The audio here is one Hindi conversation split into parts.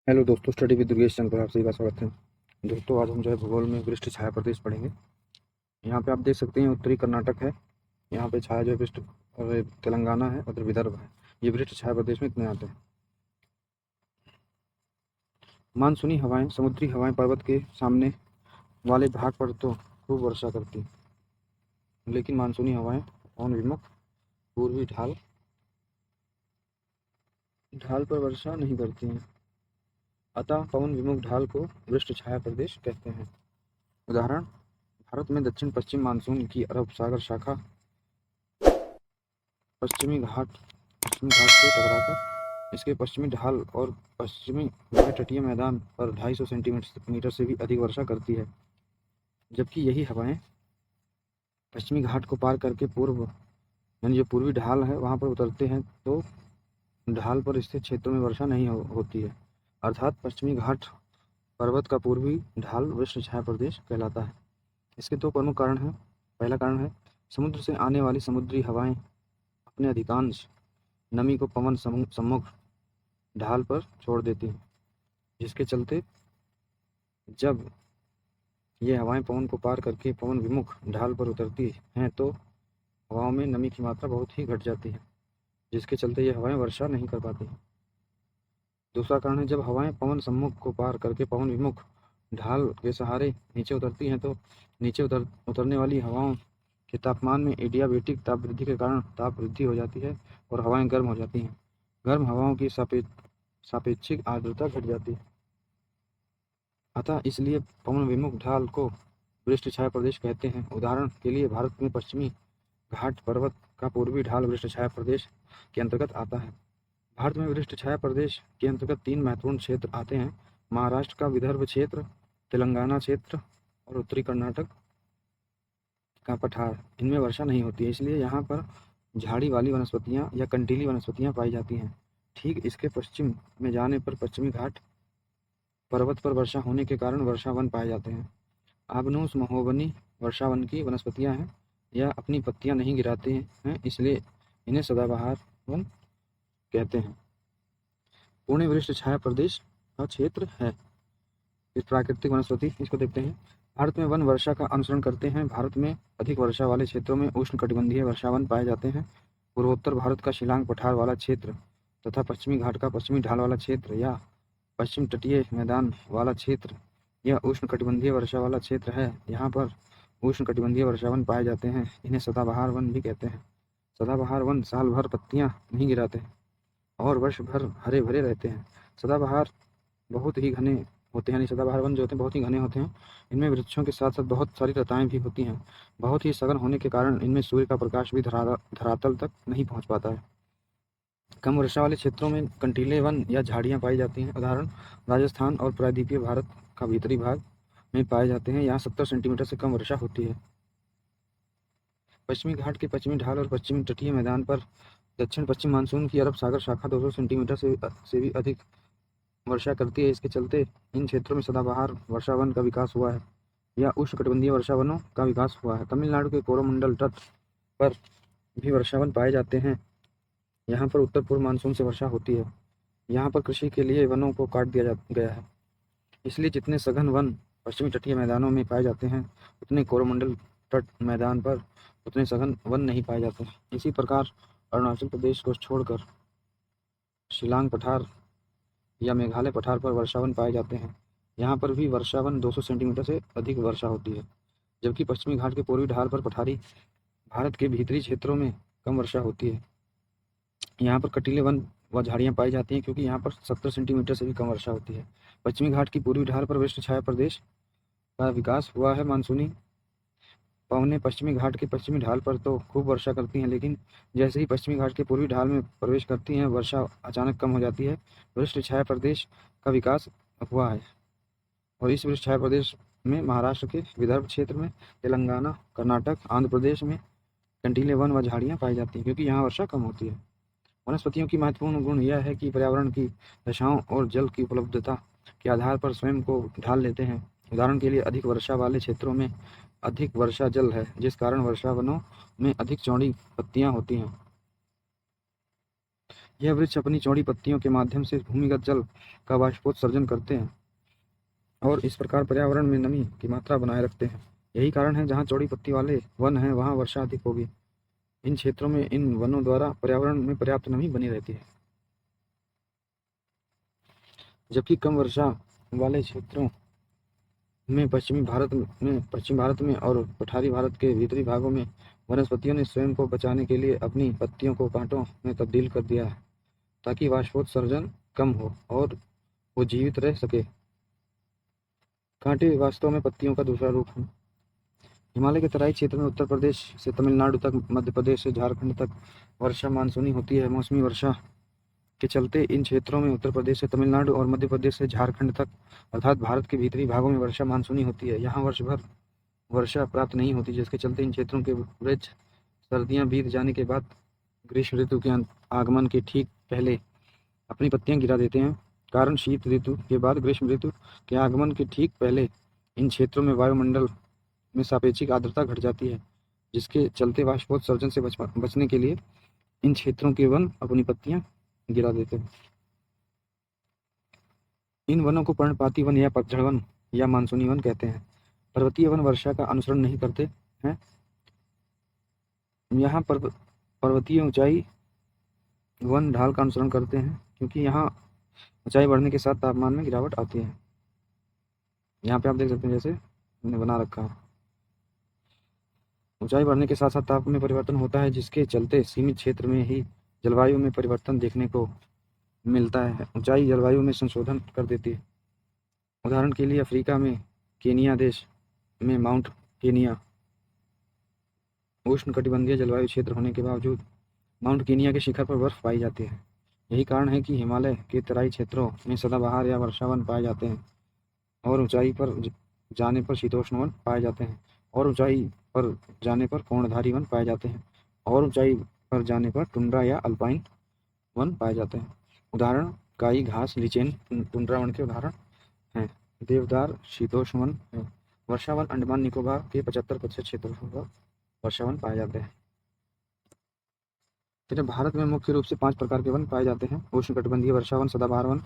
हेलो दोस्तों, स्टडी विद दुर्गेश चैनल पर आप सभी का स्वागत है। दोस्तों, आज हम जो है भूगोल में वृष्ट छाया प्रदेश पढ़ेंगे। यहाँ पे आप देख सकते हैं उत्तरी कर्नाटक है। यहाँ पे छाया जो है वृष्ट और तेलंगाना है, उधर विदर्भ है। ये वृष्ट छाया प्रदेश में इतने आते हैं। मानसूनी हवाएं, समुद्री हवाएं पर्वत के सामने वाले भाग पर तो खूब वर्षा करती हैं, लेकिन मानसूनी हवाएं पवन विमुख पूर्वी ढाल ढाल पर वर्षा नहीं करती हैं। अतः पवन विमुख ढाल को वृष्ट छाया प्रदेश कहते हैं। उदाहरण: भारत में दक्षिण पश्चिम मानसून की अरब सागर शाखा पश्चिमी घाट से टकराकर इसके पश्चिमी ढाल और पश्चिमी तटीय मैदान पर 250 सेंटीमीटर से भी अधिक वर्षा करती है, जबकि यही हवाएं पश्चिमी घाट को पार करके पूर्व यानी जो पूर्वी ढाल है वहां पर उतरते हैं तो ढाल पर स्थित क्षेत्रों में वर्षा नहीं होती है। अर्थात पश्चिमी घाट पर्वत का पूर्वी ढाल वृष्ण छाया प्रदेश कहलाता है। इसके दो प्रमुख कारण हैं। पहला कारण है समुद्र से आने वाली समुद्री हवाएं अपने अधिकांश नमी को पवन सम्मुख ढाल पर छोड़ देती हैं, जिसके चलते जब ये हवाएं पवन को पार करके पवन विमुख ढाल पर उतरती हैं तो हवाओं में नमी की मात्रा बहुत ही घट जाती है, जिसके चलते ये हवाएं वर्षा नहीं कर पाती। दूसरा कारण है जब हवाएं पवन सम्मुख को पार करके पवन विमुख ढाल के सहारे नीचे उतरती हैं तो नीचे उतरने वाली हवाओं के तापमान में एडियाबेटिक ताप वृद्धि के कारण ताप वृद्धि हो जाती है और हवाएं गर्म हो जाती हैं। गर्म हवाओं की सापेक्षिक आर्द्रता घट जाती है। अतः इसलिए पवन विमुख ढाल को वृष्ट छाया प्रदेश कहते हैं। उदाहरण के लिए भारत में पश्चिमी घाट पर्वत का पूर्वी ढाल वृष्ट छाया प्रदेश के अंतर्गत आता है। भारत में वृष्ट छाया प्रदेश के अंतर्गत 3 महत्वपूर्ण क्षेत्र आते हैं: महाराष्ट्र का विदर्भ क्षेत्र, तेलंगाना क्षेत्र और उत्तरी कर्नाटक का पठार। इनमें वर्षा नहीं होती है, इसलिए यहाँ पर झाड़ी वाली वनस्पतियाँ या कंटीली वनस्पतियाँ पाई जाती हैं। ठीक इसके पश्चिम में जाने पर पश्चिमी घाट पर्वत पर वर्षा होने के कारण वर्षा वन पाए जाते हैं। आबनूस महोगनी वर्षा वन की वनस्पतियाँ हैं। यह अपनी पत्तियाँ नहीं गिराते हैं, इसलिए इन्हें सदाबहार वन कहते हैं। पुणे वृष्ट छाया प्रदेश का क्षेत्र है। इस प्राकृतिक वनस्पति इसको देखते हैं। भारत में वन वर्षा का अनुसरण करते हैं। भारत में अधिक वर्षा वाले क्षेत्रों में उष्णकटिबंधीय वर्षावन पाए जाते हैं। पूर्वोत्तर भारत का शिलांग पठार वाला क्षेत्र तथा पश्चिमी घाट का पश्चिमी ढाल वाला क्षेत्र या पश्चिम तटीय मैदान वाला क्षेत्र यह उष्णकटिबंधीय वर्षा वाला क्षेत्र है। यहाँ पर उष्णकटिबंधीय वर्षावन पाए जाते हैं। इन्हें सदाबहार वन भी कहते हैं। सदाबहार वन साल भर पत्तियां नहीं गिराते और वर्ष भर हरे भरे रहते हैं। सदाबहार बहुत ही घने होते हैं, सदाबहार वन जो होते हैं बहुत ही घने होते हैं। इनमें वृक्षों के साथ साथ बहुत सारी लताएं भी होती हैं। बहुत ही सघन होने के कारण इनमें सूर्य का प्रकाश भी धरातल तक नहीं पहुंच पाता है। कम वर्षा वाले क्षेत्रों में कंटीले वन या झाड़ियां पाई जाती हैं। उदाहरण: राजस्थान और प्रायद्वीपीय भारत का भीतरी भाग में पाए जाते हैं। यहाँ 70 सेंटीमीटर से कम वर्षा होती है। पश्चिमी घाट के पश्चिमी ढाल और पश्चिमी तटीय मैदान पर दक्षिण पश्चिम मानसून की अरब सागर शाखा 200 सेंटीमीटर से भी अधिक वर्षा करती है। इसके चलते इन क्षेत्रों में सदाबहार वर्षावन का विकास हुआ है या उष्णकटिबंधीय वर्षावनों का विकास हुआ है। तमिलनाडु के कोरोमंडल तट पर भी वर्षावन पाए जाते हैं। यहाँ पर उत्तर पूर्व मानसून से वर्षा होती है। यहाँ पर कृषि के लिए वनों को काट दिया गया है, इसलिए जितने सघन वन पश्चिमी तटीय मैदानों में पाए जाते हैं उतने कोरोमंडल तट मैदान पर उतने सघन वन नहीं पाए जाते। इसी प्रकार अरुणाचल प्रदेश को छोड़कर शिलांग पठार या मेघालय पठार पर वर्षावन पाए जाते हैं। यहाँ पर भी वर्षावन 200 सेंटीमीटर से अधिक वर्षा होती है, जबकि पश्चिमी घाट के पूर्वी ढाल पर पठारी भारत के भीतरी क्षेत्रों में कम वर्षा होती है। यहाँ पर कटीले वन व झाड़ियाँ पाई जाती हैं, क्योंकि यहाँ पर 70 सेंटीमीटर से भी कम वर्षा होती है। पश्चिमी घाट की पूर्वी ढाल पर वृष्ण छाया प्रदेश का विकास हुआ है। मानसूनी पवनें पश्चिमी घाट के पश्चिमी ढाल पर तो खूब वर्षा करती हैं, लेकिन जैसे ही पश्चिमी घाट के पूर्वी ढाल में प्रवेश करती हैं वर्षा अचानक कम हो जाती है। वृष्ण छाया प्रदेश का विकास हुआ है और इस वृष्ण छाया प्रदेश में महाराष्ट्र के विदर्भ क्षेत्र में, तेलंगाना, कर्नाटक, आंध्र प्रदेश में कंटीले वन व झाड़ियाँ पाई जाती हैं, क्योंकि यहाँ वर्षा कम होती है। वनस्पतियों की महत्वपूर्ण गुण यह है कि पर्यावरण की दशाओं और जल की उपलब्धता के आधार पर स्वयं को ढाल लेते हैं। उदाहरण के लिए अधिक वर्षा वाले क्षेत्रों में अधिक वर्षा जल है, जिस कारण वर्षावनों में अधिक चौड़ी पत्तियां होती हैं। यह वृक्ष अपनी चौड़ी पत्तियों के माध्यम से भूमिगत जल का वाष्पोत्सर्जन करते हैं और इस प्रकार पर्यावरण में नमी की मात्रा बनाए रखते हैं। यही कारण है जहाँ चौड़ी पत्ती वाले वन हैं वहाँ वर्षा अधिक होगी। इन क्षेत्रों में इन वनों द्वारा पर्यावरण में पर्याप्त नमी बनी रहती है, जबकि कम वर्षा वाले क्षेत्रों में पश्चिम भारत में और पठारी भारत के भीतरी भागों में वनस्पतियों ने स्वयं को बचाने के लिए अपनी पत्तियों को कांटों में तब्दील कर दिया है ताकि वाष्पोत्सर्जन कम हो और वो जीवित रह सके। कांटे वास्तव में पत्तियों का दूसरा रूप है। हिमालय के तराई क्षेत्र में उत्तर प्रदेश से तमिलनाडु तक, मध्य प्रदेश से झारखंड तक वर्षा मानसूनी होती है। मौसमी वर्षा के चलते इन क्षेत्रों में उत्तर प्रदेश से तमिलनाडु और मध्य प्रदेश से झारखंड तक अर्थात भारत के भीतरी भागों में वर्षा मानसूनी होती है। यहाँ वर्ष भर वर्षा प्राप्त नहीं होती, जिसके चलते इन क्षेत्रों के वृक्ष सर्दियाँ बीत जाने के बाद ग्रीष्म ऋतु के आगमन के ठीक पहले अपनी पत्तियां गिरा देते हैं। कारण शीत ऋतु के बाद ग्रीष्म ऋतु के आगमन के ठीक पहले इन क्षेत्रों में वायुमंडल में सापेक्षिक आर्द्रता घट जाती है, जिसके चलते वाष्पोत्सर्जन से बचने के लिए इन क्षेत्रों के वन अपनी पत्तियां गिरा देते हैं। इन वनों को पर्णपाती वन या पतझड़ वन या मानसूनी वन कहते हैं। पर्वतीय वन वर्षा का अनुसरण नहीं करते हैं। यहाँ पर्वतीय ऊंचाई वन ढाल का अनुसरण करते हैं, क्योंकि यहाँ ऊंचाई बढ़ने के साथ तापमान में गिरावट आती है। यहाँ पे आप देख सकते हैं जैसे मैंने बना रखा है, ऊंचाई बढ़ने के साथ साथ तापमान में परिवर्तन होता है, जिसके चलते सीमित क्षेत्र में ही जलवायु में परिवर्तन देखने को मिलता है। ऊंचाई जलवायु में संशोधन कर देती है। उदाहरण के लिए अफ्रीका में केनिया देश में माउंट केनिया उष्णकटिबंधीय जलवायु क्षेत्र होने के बावजूद माउंट केनिया के शिखर पर बर्फ पाई जाती है। यही कारण है कि हिमालय के तराई क्षेत्रों में सदाबहार या वर्षावन पाए जाते हैं और ऊंचाई पर जाने पर शीतोष्ण वन पाए जाते हैं और ऊंचाई पर जाने पर कोणधारी वन पाए जाते हैं और ऊंचाई पर जाने पर टुंड्रा या अल्पाइन वन पाए जाते हैं। उदाहरण काई घास लिचेन टुंड्रा वन के उदाहरण हैं। देवदार शीतोष्ण वन है। वर्षावन अंडमान निकोबार के 75% क्षेत्रों पर वर्षावन पाए जाते हैं। फिर भारत में मुख्य रूप से 5 प्रकार के वन पाए जाते हैं। उष्णकटिबंधीय वर्षावन सदाबहार वन।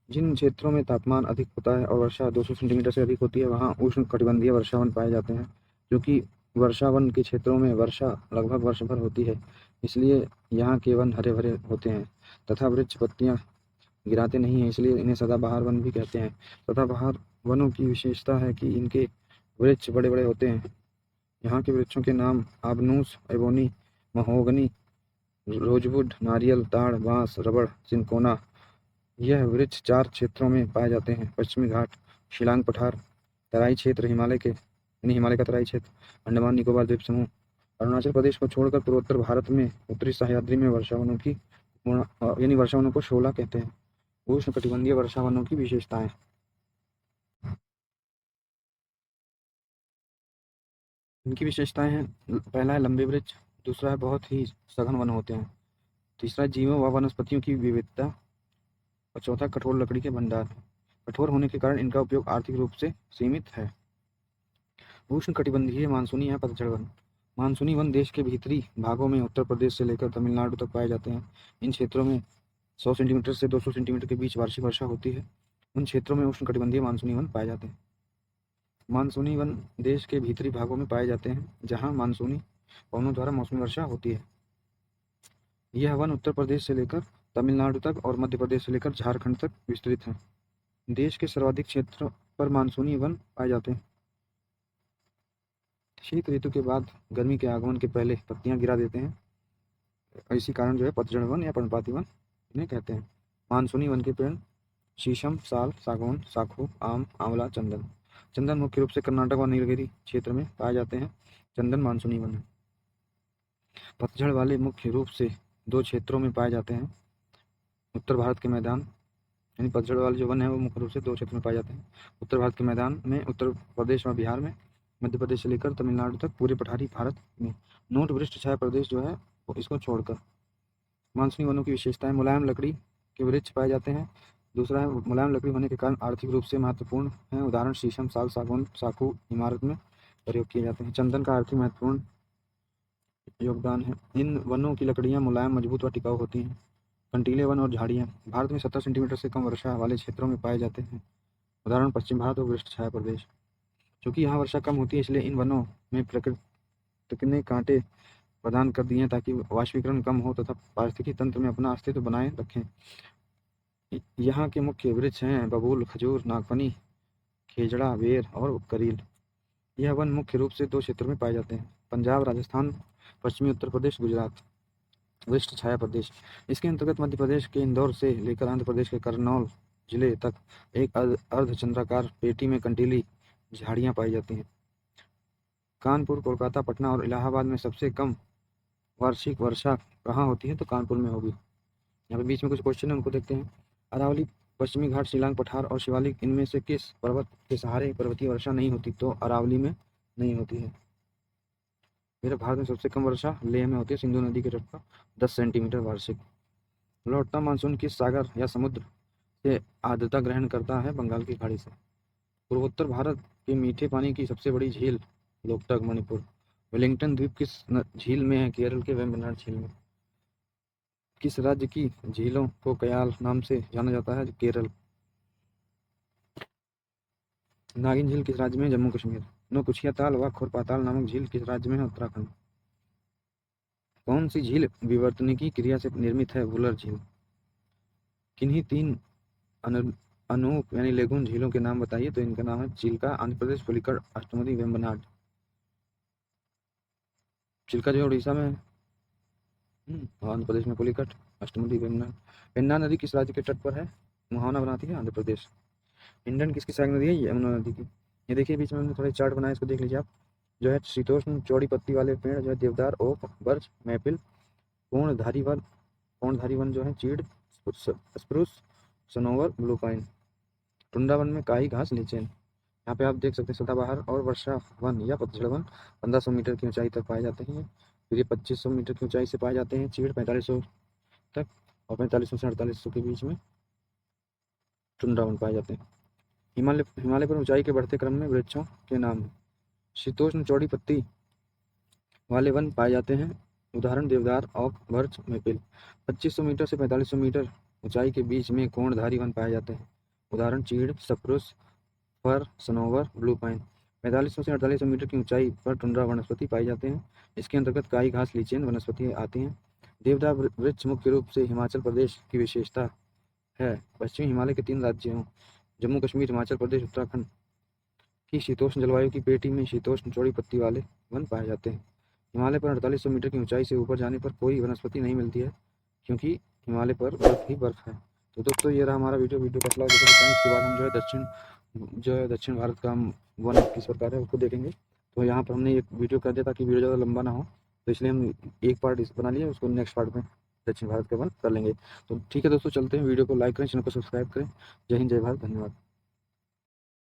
जिन क्षेत्रों में तापमान अधिक होता है और वर्षा 200 सेंटीमीटर से अधिक होती है वहाँ उष्णकटिबंधीय वर्षावन पाए जाते हैं। क्योंकि वर्षावन के क्षेत्रों में वर्षा लगभग वर्ष भर होती है, इसलिए यहाँ के वन हरे भरे होते हैं तथा वृक्ष पत्तियाँ गिराते नहीं हैं, इसलिए इन्हें सदाबहार वन भी कहते हैं। सदाबहार वनों की विशेषता है कि इनके वृक्ष बड़े बड़े होते हैं। यहाँ के वृक्षों के नाम आबनूस, एबोनी, महोगनी, रोजवुड, नारियल, ताड़, बांस, रबड़, चिनकोना। यह वृक्ष 4 क्षेत्रों में पाए जाते हैं: पश्चिमी घाट, शिलांग पठार, तराई क्षेत्र हिमालय का तराई क्षेत्र, अंडमान निकोबार द्वीप समूह। अरुणाचल प्रदेश को छोड़कर पूर्वोत्तर भारत में उत्तरी सह्याद्री में वर्षावनों को शोला कहते हैं। उष्णकटिबंधीय वर्षावनों की विशेषताएं। इनकी विशेषताएं हैं, पहला है लंबे वृक्ष, दूसरा है बहुत ही सघन वन होते हैं, तीसरा जीवों व वनस्पतियों की विविधता और चौथा कठोर लकड़ी के भंडार। कठोर होने के कारण इनका उपयोग आर्थिक रूप से सीमित है। उष्णकटिबंधीय मानसूनी या पतझड़ वन। मानसूनी वन देश के भीतरी भागों में उत्तर प्रदेश से लेकर तमिलनाडु तक पाए जाते हैं। इन क्षेत्रों में 100 सेंटीमीटर से 200 सेंटीमीटर के बीच वार्षिक वर्षा होती है। उन क्षेत्रों में उष्णकटिबंधीय मानसूनी वन पाए जाते हैं। मानसूनी वन देश के भीतरी भागों में पाए जाते हैं जहाँ मानसूनी पवनों द्वारा मौसमी वर्षा होती है। यह वन उत्तर प्रदेश से लेकर तमिलनाडु तक और मध्य प्रदेश से लेकर झारखंड तक विस्तृत है। देश के सर्वाधिक क्षेत्र पर मानसूनी वन पाए जाते हैं। शीत ऋतु के बाद गर्मी के आगमन के पहले पत्तियां गिरा देते हैं। इसी कारण जो है पतझड़ वन या पर्णपाती वन इन्हें कहते हैं। मानसूनी वन के पेड़ शीशम, साल, सागौन, साखू, आम, आंवला, चंदन। चंदन मुख्य रूप से कर्नाटक और नीलगिरी क्षेत्र में पाए जाते हैं। चंदन मानसूनी वन है। पतझड़ वाले मुख्य रूप से 2 क्षेत्रों में पाए जाते हैं। उत्तर भारत के मैदान, यानी पतझड़ वाले जो वन है वो मुख्य रूप से 2 क्षेत्रों में पाए जाते हैं। उत्तर भारत के मैदान में उत्तर प्रदेश और बिहार में, मध्य प्रदेश से लेकर तमिलनाडु तक पूरे पठारी भारत में, नोट वृक्ष छाया प्रदेश जो है वो इसको छोड़कर। मानसूनी वनों की विशेषताएं, मुलायम लकड़ी के वृक्ष पाए जाते हैं। दूसरा है मुलायम लकड़ी होने के कारण आर्थिक रूप से महत्वपूर्ण है। उदाहरण शीशम, साल, सागौन, साखू इमारत में प्रयोग किए जाते हैं। चंदन का आर्थिक महत्वपूर्ण योगदान है। इन वनों की लकड़ियां मुलायम, मजबूत व टिकाऊ होती हैं। कंटीले वन और झाड़ियाँ भारत में 70 सेंटीमीटर से कम वर्षा वाले क्षेत्रों में पाए जाते हैं। उदाहरण पश्चिम भारत और वृष्ट छाया प्रदेश। चूँकि यहाँ वर्षा कम होती है इसलिए इन वनों में प्रकृति ने कांटे प्रदान कर दिए हैं ताकि वाष्पीकरण कम हो तथा पारिस्थितिकी तंत्र में अपना अस्तित्व बनाए रखें। यहाँ के मुख्य वृक्ष हैं बबूल, खजूर, नागफनी, खेजड़ा, बेर और करील। यह वन मुख्य रूप से 2 क्षेत्रों में पाए जाते हैं, पंजाब, राजस्थान, पश्चिमी उत्तर प्रदेश, गुजरात। वरिष्ठ छाया प्रदेश इसके अंतर्गत मध्य प्रदेश के इंदौर से लेकर आंध्र प्रदेश के करनौल जिले तक एक अर्धचंद्राकार पेटी में कंटीली झाड़ियाँ पाई जाती हैं। कानपुर, कोलकाता, पटना और इलाहाबाद में सबसे कम वार्षिक वर्षा कहाँ होती है? तो कानपुर में होगी। यहाँ पे बीच में कुछ क्वेश्चन है, उनको देखते हैं। अरावली, पश्चिमी घाट, शिलांग पठार और शिवालिक इनमें से किस पर्वत के सहारे पर्वतीय वर्षा नहीं होती? तो अरावली में नहीं होती है। मेरे भारत में सबसे कम वर्षा लेह में होती है, सिंधु नदी के तट पर 10 सेंटीमीटर वार्षिक। लौटता मानसून किस सागर या समुद्र से आर्द्रता ग्रहण करता है? बंगाल की खाड़ी से। पूर्वोत्तर भारत के मीठे पानी की सबसे बड़ी झील लोकटक, मणिपुर। वेलिंगटन द्वीप किस झील में है? केरल के वेम्बनाड झील में। किस राज्य की झीलों को कयाल नाम से जाना जाता है? केरल। नागिन झील किस राज्य में है? जम्मू कश्मीर। नौकुचिया ताल व खुरपाताल नामक झील किस राज्य में है? उत्तराखंड। कौन सी झील विवर्तनिकी क्रिया से निर्मित है? वुलर झील। किन्हीं 3 अनूप यानी लेगून झीलों के नाम बताइए? तो इनका नाम है चिल्का, आंध्र प्रदेश, पुलिकट, अष्टमुदी, वेम्बनाड। चिल्का जो है उड़ीसा में है, आंध्र प्रदेश में पुलिकट, अष्टमुदी, वेम्बनाड। पेन्ना नदी किस राज्य के तट पर है? मुहाना बनाती है आंध्र प्रदेश। हिंडन किसकी सहायक नदी है? यमुना नदी की। ये देखिए बीच में हमने थोड़े चार्ट बनाए, इसको देख लीजिए आप। जो है शीतोष्ण चौड़ी पत्ती वाले पेड़ जो है देवदार, ओक, बर्च, मैपिल। पूर्णधारी वन जो है चीड़, स्प्रूस, सनोवर, ब्लू पाइन। टुंडा वन में काई, घास, लीचेन। यहाँ पे आप देख सकते हैं सदाबहार और वर्षा वन या पतझड़ वन 1500 मीटर की ऊंचाई तक पाए जाते हैं। फिर ये 2500 मीटर की ऊंचाई से पाए जाते हैं। चीड़ 4500 तक और 4500 से 4800 के बीच में टुंड्रा वन पाए जाते हैं। हिमालय पर ऊंचाई के बढ़ते क्रम में वृक्षों के नाम। शीतोष्ण चौड़ी पत्ती वाले वन पाए जाते हैं, उदाहरण देवदार, ओक, बर्च, मेपिल। 2500 मीटर से 4500 मीटर ऊंचाई के बीच में कोणधारी वन पाए जाते हैं, उदाहरण चीड़, सप्रुस, फर, सनोवर, ब्लू पाइन। 4500 से 4800 मीटर की ऊंचाई पर टुंड्रा वनस्पति पाए जाते हैं, इसके अंतर्गत काई, घास, लीचेन वनस्पति आती हैं। देवदार वृक्ष मुख्य रूप से हिमाचल प्रदेश की विशेषता है। पश्चिमी हिमालय के 3 राज्यों जम्मू कश्मीर, हिमाचल प्रदेश, उत्तराखंड की शीतोष्ण जलवायु की पेटी में शीतोष्ण चौड़ी पत्ती वाले वन पाए जाते हैं। हिमालय पर 4800 मीटर की ऊंचाई से ऊपर जाने पर कोई वनस्पति नहीं मिलती है, क्योंकि हिमालय पर बर्फ ही बर्फ है। तो दोस्तों ये रहा हमारा वीडियो कैसा लगा बताएं। इसके बाद हम जो है दक्षिण भारत का वन किस प्रकार है उसको देखेंगे। तो यहाँ पर हमने एक वीडियो कर दिया ताकि वीडियो ज़्यादा लंबा ना हो, तो इसलिए हम एक पार्ट इस बना लिए, उसको नेक्स्ट पार्ट में दक्षिण भारत का वन कर लेंगे। तो ठीक है दोस्तों, चलते हैं। वीडियो को लाइक करें, चैनल को सब्सक्राइब करें। जय हिंद, जय भारत, धन्यवाद।